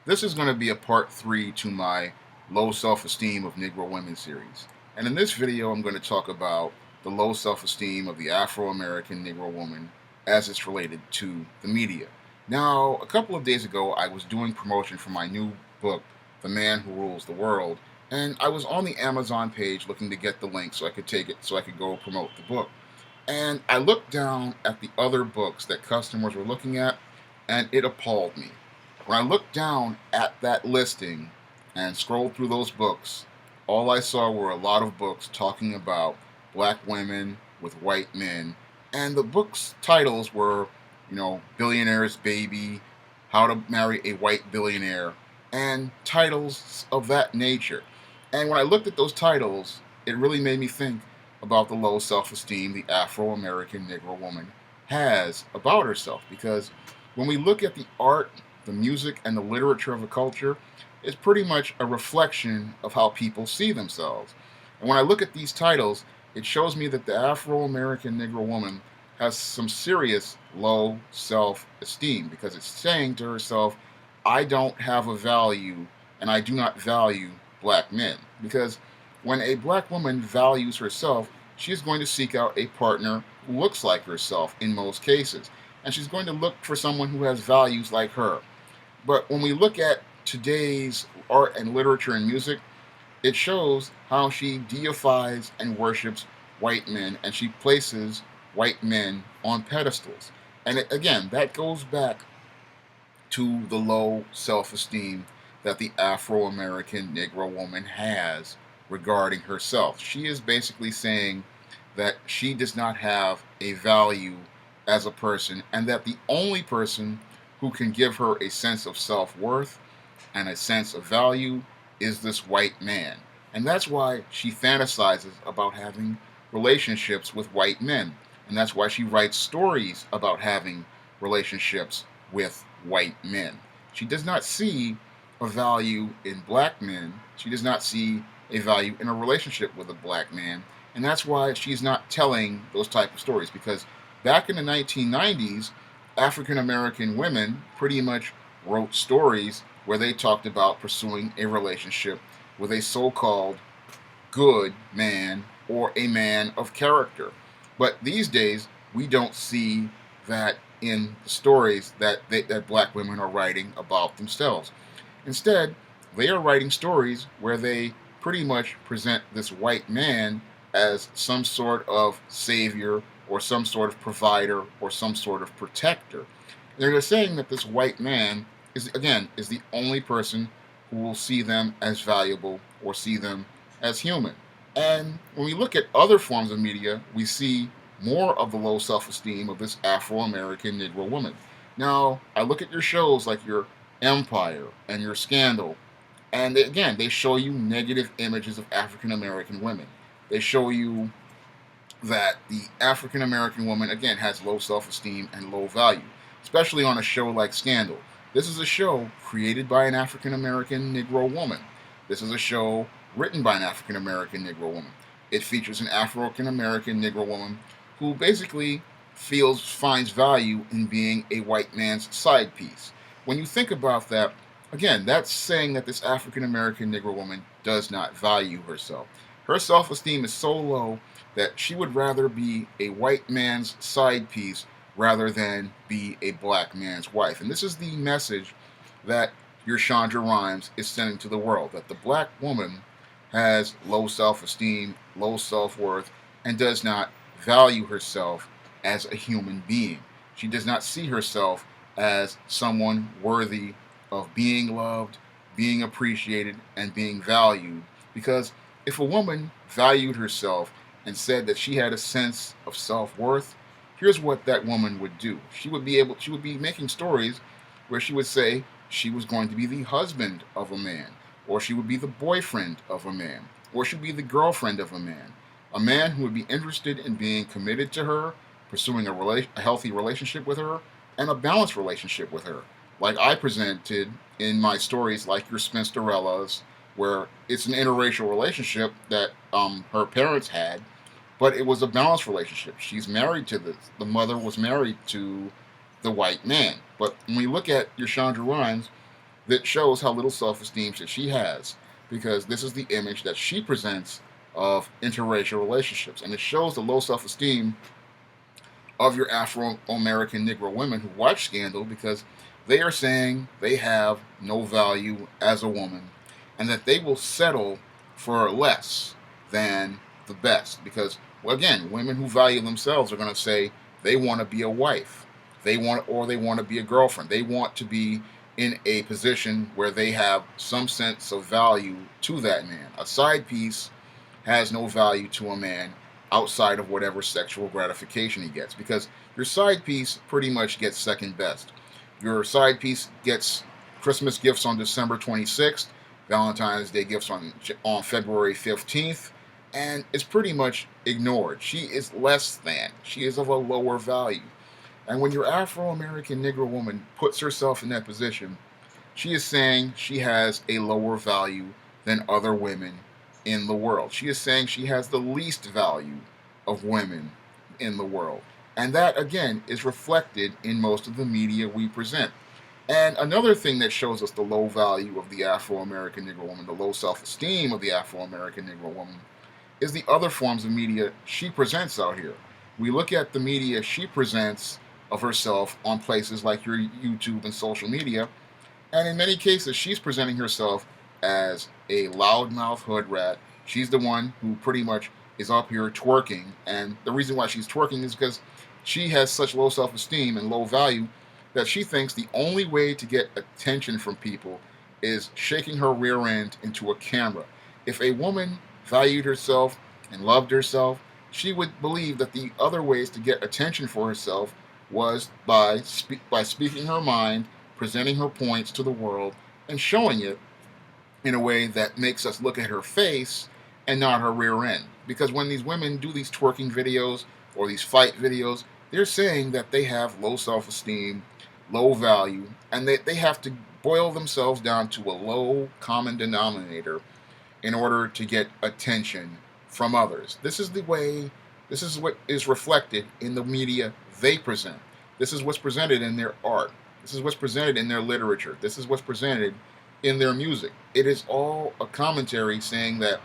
This is going to be a part 3 to my Low Self-Esteem of Negro Women series. And in this video, I'm going to talk about the low self-esteem of the Afro-American Negro woman as it's related to the media. Now, a couple of days ago, I was doing promotion for my new book, The Man Who Rules the World, and I was on the Amazon page looking to get the link so I could take it so I could go promote the book. And I looked down at the other books that customers were looking at, and it appalled me. When I looked down at that listing and scrolled through those books, all I saw were a lot of books talking about black women with white men. And the books' titles were, Billionaire's Baby, How to Marry a White Billionaire, and titles of that nature. And when I looked at those titles, it really made me think about the low self esteem the Afro American Negro woman has about herself. Because when we look at the art, the music, and the literature of a culture, it's pretty much a reflection of how people see themselves. And when I look at these titles, it shows me that the Afro American Negro woman has some serious low self esteem because it's saying to herself, I don't have a value and I do not value black men. Because when a black woman values herself, she is going to seek out a partner who looks like herself in most cases. And she's going to look for someone who has values like her. But when we look at today's art and literature and music, it shows how she deifies and worships white men and she places white men on pedestals. And again, that goes back to the low self esteem that the Afro American Negro woman has regarding herself. She is basically saying that she does not have a value as a person, and that the only person who can give her a sense of self worth and a sense of value is this white man. And that's why she fantasizes about having relationships with white men. And that's why she writes stories about having relationships with white men. She does not see a value in black men. She does not see a value in a relationship with a black man. And that's why she's not telling those type of stories. Because back in the 1990s, African American women pretty much wrote stories where they talked about pursuing a relationship with a so called good man or a man of character. But these days, we don't see that in the stories that black women are writing about themselves. Instead, they are writing stories where they pretty much present this white man as some sort of savior or some sort of provider or some sort of protector. And they're saying that this white man is the only person who will see them as valuable or see them as human. And when we look at other forms of media, we see more of the low self-esteem of this Afro-American Negro woman. Now, I look at your shows like your Empire and your Scandal, and again, they show you negative images of African American women. They show you that the African American woman, again, has low self esteem and low value, especially on a show like Scandal. This is a show created by an African American Negro woman. This is a show written by an African American Negro woman. It features an African American Negro woman who basically finds value in being a white man's side piece. When you think about that, again, that's saying that this African American Negro woman does not value herself. Her self esteem is so low that she would rather be a white man's side piece rather than be a black man's wife. And this is the message that your Chandra Rhimes is sending to the world, that the black woman has low self-esteem, low self-worth, and does not value herself as a human being. She does not see herself as someone worthy of being loved, being appreciated, and being valued. Because if a woman valued herself and said that she had a sense of self-worth, here's what that woman would do. She would be making stories where she would say she was going to be the husband of a man, or she would be the boyfriend of a man, or she'd be the girlfriend of a man who would be interested in being committed to her, pursuing a healthy relationship with her, and a balanced relationship with her. Like I presented in my stories, like your Spinsterellas, where it's an interracial relationship that her parents had, but it was a balanced relationship. She's married to the mother was married to the white man. But when we look at your Chandra Rhimes, that shows how little self-esteem that she has, because this is the image that she presents of interracial relationships, and it shows the low self-esteem of your Afro-American Negro women who watch Scandal, because they are saying they have no value as a woman and that they will settle for less than the best. Because, well, again, women who value themselves are going to say they want to be a wife, they want to be a girlfriend, they want to be in a position where they have some sense of value to that man. A side piece has no value to a man outside of whatever sexual gratification he gets, because your side piece pretty much gets second best. Your side piece gets Christmas gifts on December 26th, Valentine's Day gifts on February 15th, and is pretty much ignored. She is less than. She is of a lower value. And when your Afro-American Negro woman puts herself in that position, she is saying she has a lower value than other women in the world. She is saying she has the least value of women in the world. And that, again, is reflected in most of the media we present. And another thing that shows us the low value of the Afro-American Negro woman, the low self-esteem of the Afro-American Negro woman, is the other forms of media she presents out here. We look at the media she presents of herself on places like your YouTube and social media, and in many cases, she's presenting herself as a loudmouth hood rat. She's the one who pretty much is up here twerking, and the reason why she's twerking is because she has such low self-esteem and low value that she thinks the only way to get attention from people is shaking her rear end into a camera. If a woman valued herself and loved herself, she would believe that the other ways to get attention for herself was by speaking her mind, presenting her points to the world, and showing it in a way that makes us look at her face and not her rear end. Because when these women do these twerking videos or these fight videos, they're saying that they have low self-esteem, low value, and that they have to boil themselves down to a low common denominator in order to get attention from others. This is what is reflected in the media they present. This is what's presented in their art. This is what's presented in their literature. This is what's presented in their music. It is all a commentary saying that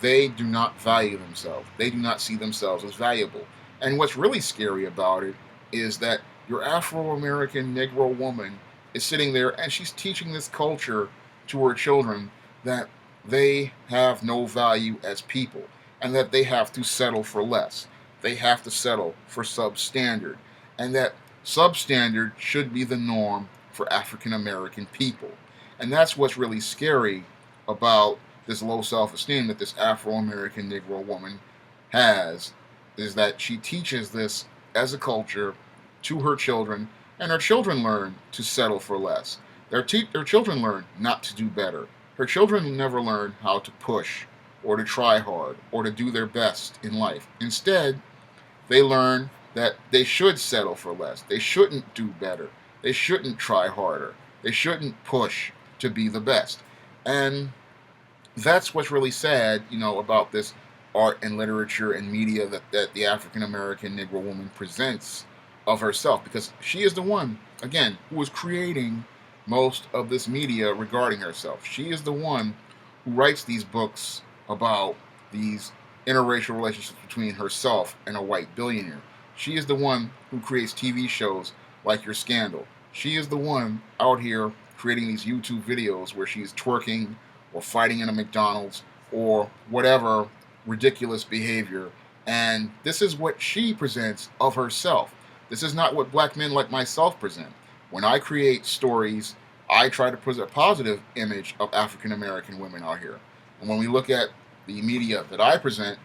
they do not value themselves. They do not see themselves as valuable. And what's really scary about it is that your Afro-American Negro woman is sitting there and she's teaching this culture to her children that they have no value as people and that they have to settle for less. They have to settle for substandard, and that substandard should be the norm for African American people. And that's what's really scary about this low self-esteem that this Afro-American Negro woman has, is that she teaches this as a culture to her children, and her children learn to settle for less. Their children learn not to do better. Her children never learn how to push or to try hard or to do their best in life. Instead, they learn that they should settle for less. They shouldn't do better. They shouldn't try harder. They shouldn't push to be the best. And that's what's really sad, about this art and literature and media that the African American Negro woman presents of herself, because she is the one, again, who is creating most of this media regarding herself. She is the one who writes these books about these interracial relationships between herself and a white billionaire. She is the one who creates TV shows like your Scandal. She is the one out here creating these YouTube videos where she's twerking or fighting in a McDonald's or whatever ridiculous behavior. And this is what she presents of herself. This is not what black men like myself present. When I create stories, I try to present a positive image of African American women out here. And when we look at the media that I present,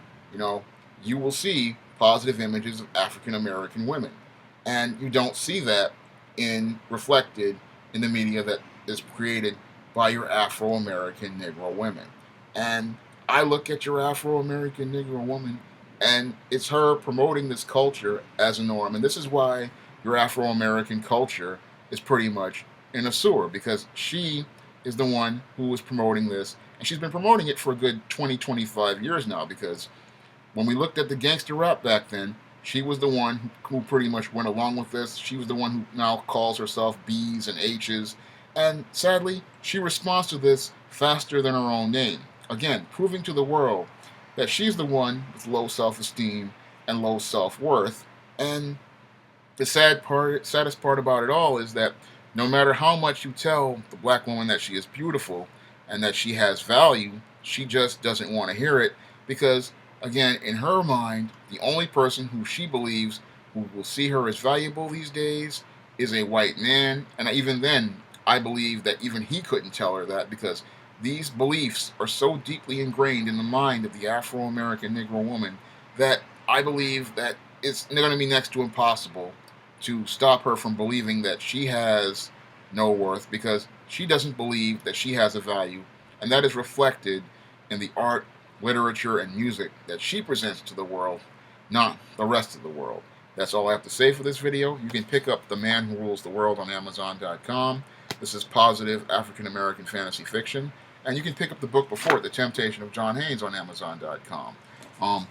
you will see positive images of African American women. And you don't see that reflected in the media that is created by your Afro-American Negro women. And I look at your Afro-American Negro woman, and it's her promoting this culture as a norm. And this is why your Afro-American culture is pretty much in a sewer, because she is the one who is promoting this. And she's been promoting it for a good 20, 25 years now, because when we looked at the gangster rap back then, she was the one who pretty much went along with this. She was the one who now calls herself B's and H's And sadly, she responds to this faster than her own name. Again, proving to the world that she's the one with low self-esteem and low self-worth. And the saddest part about it all is that no matter how much you tell the black woman that she is beautiful and that she has value, she just doesn't want to hear it because, again, in her mind, the only person who she believes who will see her as valuable these days is a white man. And even then, I believe that even he couldn't tell her that because these beliefs are so deeply ingrained in the mind of the Afro-American Negro woman that I believe that it's going to be next to impossible to stop her from believing that she has no worth because she doesn't believe that she has a value, and that is reflected in the art, literature, and music that she presents to the world, not the rest of the world. That's all I have to say for this video. You can pick up The Man Who Rules the World on Amazon.com. This is positive African American fantasy fiction. And you can pick up the book before it, The Temptation of John Haynes, on Amazon.com.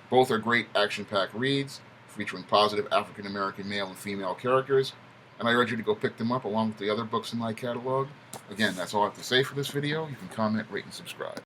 Both are great action-packed reads featuring positive African American male and female characters. And I urge you to go pick them up along with the other books in my catalog. Again, that's all I have to say for this video. You can comment, rate, and subscribe.